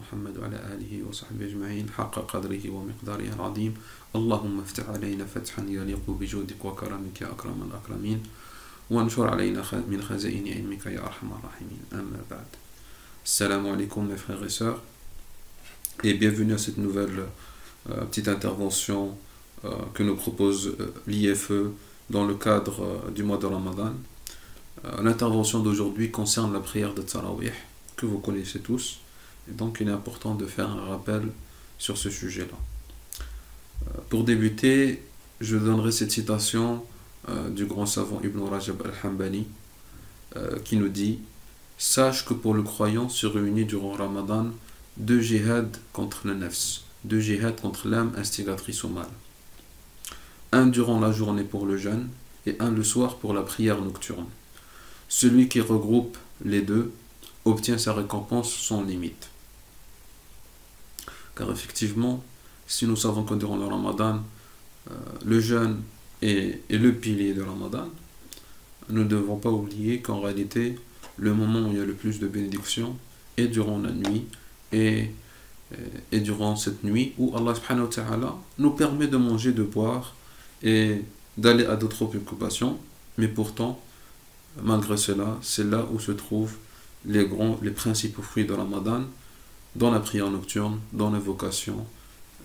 محمد وعلى آله وصحبه أجمعين حق قدره ومقداره العظيم اللهم افتح علينا فتحا يليق بجودك وكرمك يا أكرم الأكرمين وانشر علينا من خزائن علمك يا أرحم الراحمين أما بعد. Assalamu alaikum mes frères et sœurs et bienvenue à cette nouvelle petite intervention que nous propose l'IFE dans le cadre du mois de Ramadan. L'intervention d'aujourd'hui concerne la prière de Tarawih que vous connaissez tous et donc il est important de faire un rappel sur ce sujet-là. Pour débuter, je donnerai cette citation du grand savant Ibn Rajab al-Hanbali qui nous dit: sache que pour le croyant se réunit durant Ramadan deux jihad contre le nafs, deux jihad contre l'âme instigatrice au mal. Un durant la journée pour le jeûne et un le soir pour la prière nocturne. Celui qui regroupe les deux obtient sa récompense sans limite. Car effectivement, si nous savons que durant le Ramadan, le jeûne est le pilier de Ramadan, nous ne devons pas oublier qu'en réalité, le moment où il y a le plus de bénédictions est durant la nuit et durant cette nuit où Allah subhanahu wa ta'ala nous permet de manger, de boire et d'aller à d'autres préoccupations, mais pourtant, malgré cela, c'est là où se trouvent les principaux fruits de Ramadan, dans la prière nocturne, dans l'invocation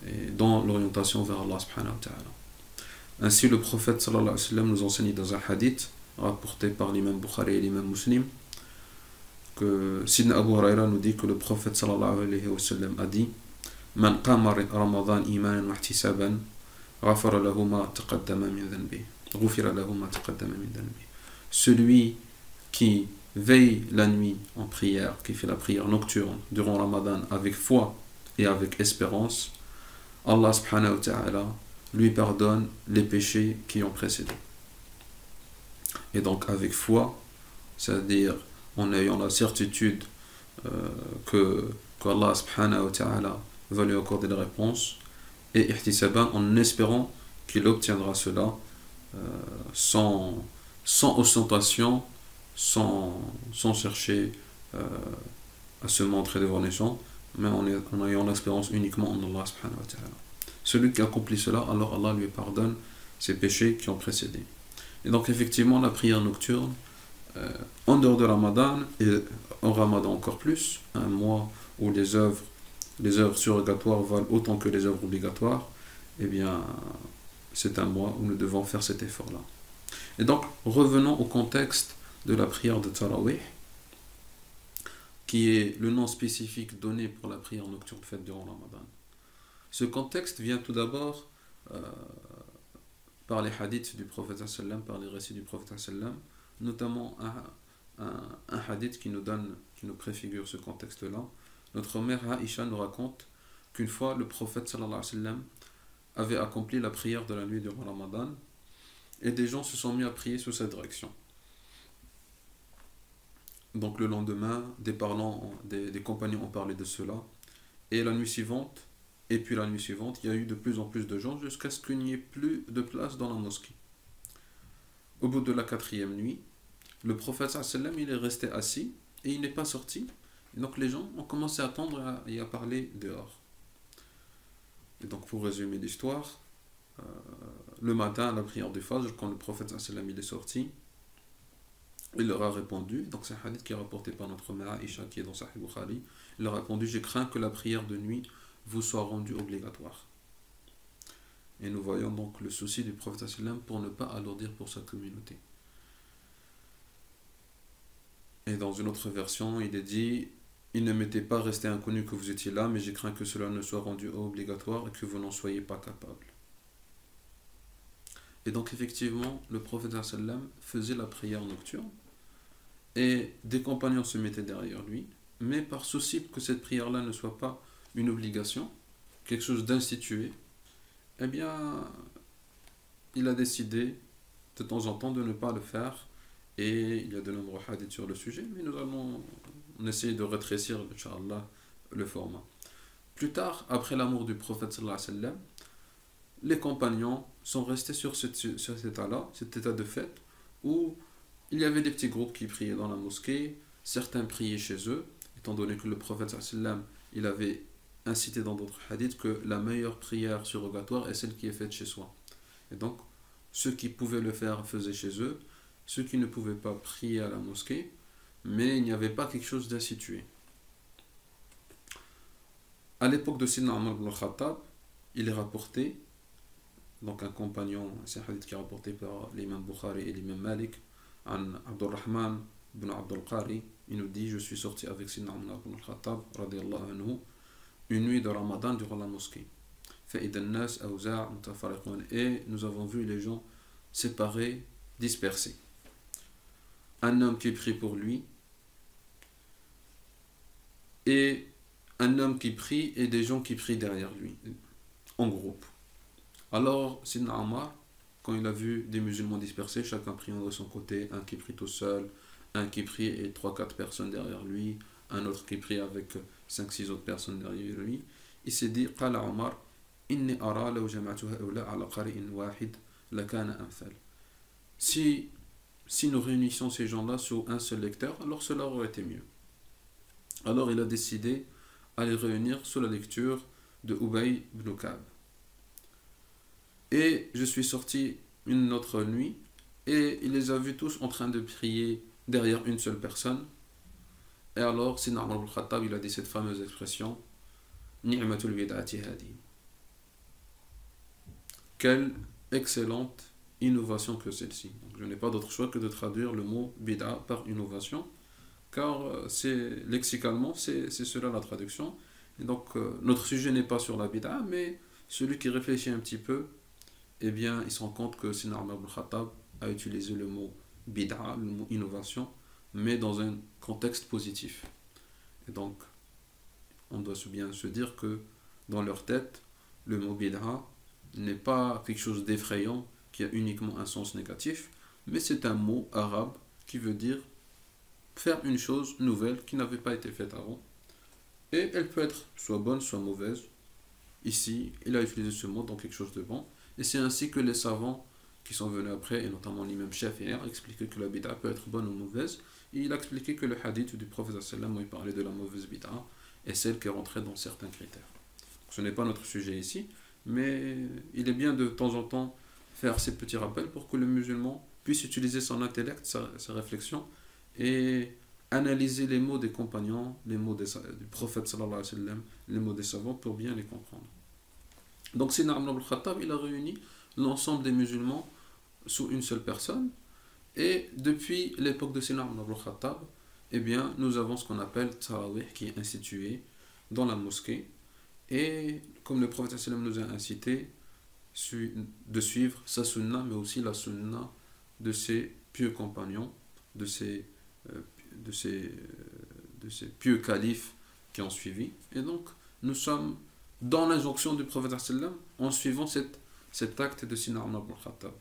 et dans l'orientation vers Allah subhanahu wa ta'ala. Ainsi, le prophète sallallahu alayhi wa sallam nous enseigne dans un hadith rapporté par l'imam Bukhari et l'imam Muslim que Sidna Abu Huraira nous dit que le prophète sallallahu alayhi wa sallam a dit: Man qama Ramadan imanan wa ihtisaban ghafara lahu ma taqaddama min dhanbi. Ghufira lahu ma taqaddama min dhanbi. Celui qui veille la nuit en prière, qui fait la prière nocturne durant Ramadan avec foi et avec espérance, Allah subhanahu wa ta'ala lui pardonne les péchés qui ont précédé. Et donc avec foi, c'est-à-dire en ayant la certitude qu'Allah subhanahu wa ta'ala va lui accorder la réponse, et ihtisaban, en espérant qu'il obtiendra cela sans ostentation, sans chercher à se montrer devant les gens, mais en ayant l'espérance uniquement en Allah subhanahu wa ta'ala. Celui qui accomplit cela, alors Allah lui pardonne ses péchés qui ont précédé. Et donc effectivement, la prière nocturne, en dehors de Ramadan, et en Ramadan encore plus, un mois où les œuvres surrogatoires valent autant que les œuvres obligatoires, eh bien, c'est un mois où nous devons faire cet effort-là. Et donc, revenons au contexte de la prière de Tarawih, qui est le nom spécifique donné pour la prière nocturne faite durant Ramadan. Ce contexte vient tout d'abord par les hadiths du prophète sallam, par les récits du prophète sallam, notamment un hadith qui nous préfigure ce contexte-là. Notre mère Aïcha nous raconte qu'une fois le prophète sallallahu alayhi wa sallam avait accompli la prière de la nuit durant Ramadan et des gens se sont mis à prier sous cette direction. Donc le lendemain, des compagnons ont parlé de cela, et la nuit suivante, et puis la nuit suivante, il y a eu de plus en plus de gens jusqu'à ce qu'il n'y ait plus de place dans la mosquée. Au bout de la 4e nuit, le prophète sallallahu alayhi wa sallam, il est resté assis et il n'est pas sorti. Et donc les gens ont commencé à attendre et à parler dehors. Et donc pour résumer l'histoire, le matin à la prière du Fajr, quand le prophète sallallahu alayhi wa sallam, il est sorti, il leur a répondu, donc c'est un hadith qui est rapporté par notre mère Aïcha qui est dans Sahih Bukhari, il leur a répondu: j'ai craint que la prière de nuit vous soit rendue obligatoire. Et nous voyons donc le souci du prophète sallallahu alayhi wa sallam pour ne pas alourdir pour sa communauté. Et dans une autre version, il est dit: il ne m'était pas resté inconnu que vous étiez là, mais j'ai craint que cela ne soit rendu obligatoire et que vous n'en soyez pas capable. Et donc effectivement, le prophète sallam faisait la prière nocturne et des compagnons se mettaient derrière lui, mais par souci que cette prière-là ne soit pas une obligation, quelque chose d'institué, eh bien, il a décidé de temps en temps de ne pas le faire, et il y a de nombreux hadiths sur le sujet, mais nous allons essayer de rétrécir, Inch'Allah, le format. Plus tard, après la mort du prophète sallallahu alayhi wa sallam, les compagnons sont restés sur cet état-là, cet état de fait, où il y avait des petits groupes qui priaient dans la mosquée, certains priaient chez eux, étant donné que le prophète sallallahu alayhi wa sallam il avait incité dans d'autres hadiths que la meilleure prière surrogatoire est celle qui est faite chez soi. Et donc, ceux qui pouvaient le faire faisaient chez eux, ceux qui ne pouvaient pas prier à la mosquée, mais il n'y avait pas quelque chose d'institué. À l'époque de Sidna Omar ibn al-Khattab, il est rapporté, donc un compagnon, c'est un hadith qui est rapporté par l'imam Bukhari et l'imam Malik, an Abdurrahman ibn Abdul Qari, il nous dit: je suis sorti avec Sidna Omar ibn al-Khattab, radiyallahu anhu, une nuit de Ramadan durant la mosquée. Et nous avons vu les gens séparés, dispersés. Un homme qui prie pour lui, et un homme qui prie, et des gens qui prient derrière lui, en groupe. Alors, Sidna Omar, quand il a vu des musulmans dispersés, chacun priant de son côté, un qui prie tout seul, un qui prie et 3-4 personnes derrière lui, un autre qui prie avec 5-6 autres personnes derrière lui, il s'est dit: Qala Omar, inni ara law jama'tu ha'ula ala qari'in wahid lakana amthal. Si nous réunissons ces gens-là sur un seul lecteur, alors cela aurait été mieux. Alors il a décidé à les réunir sous la lecture de Ubay ibn Ka'b. Et je suis sorti une autre nuit et il les a vus tous en train de prier derrière une seule personne. Et alors, Sidna Omar ibn Khattab, il a dit cette fameuse expression: Ni'matul bid'ati hadi. Quelle excellente innovation que celle-ci. Donc, je n'ai pas d'autre choix que de traduire le mot bid'a par innovation, car c'est lexicalement, c'est cela la traduction. Et donc, notre sujet n'est pas sur la bid'a, mais celui qui réfléchit un petit peu, eh bien, il se rend compte que Sidna Omar ibn Khattab a utilisé le mot bid'a, le mot innovation, mais dans un contexte positif. Et donc, on doit bien se dire que dans leur tête, le mot bid'a n'est pas quelque chose d'effrayant qui a uniquement un sens négatif, mais c'est un mot arabe qui veut dire faire une chose nouvelle qui n'avait pas été faite avant. Et elle peut être soit bonne, soit mauvaise. Ici, il a utilisé ce mot dans quelque chose de bon. Et c'est ainsi que les savants qui sont venus après, et notamment l'imam Shafi'i, a expliqué que la bid'a peut être bonne ou mauvaise. Et il a expliqué que le hadith du prophète sallam où il parlait de la mauvaise bid'a est celle qui rentrait dans certains critères. Ce n'est pas notre sujet ici, mais il est bien de temps en temps faire ces petits rappels pour que le musulman puisse utiliser son intellect, sa réflexion, et analyser les mots des compagnons, les mots du prophète sallallahu alayhi wa sallam, les mots des savants pour bien les comprendre. Donc Sidna Omar ibn al-Khattab, il a réuni l'ensemble des musulmans sous une seule personne, et depuis l'époque de Sidna Omar ibn al-Khattab, eh bien, nous avons ce qu'on appelle Tarawih qui est institué dans la mosquée, et comme le prophète sallam nous a incité de suivre sa sunna, mais aussi la sunna de ses pieux compagnons, de ses pieux califes qui ont suivi. Et donc, nous sommes dans l'injonction du prophète sallam en suivant cet acte de Sidna Omar ibn al-Khattab.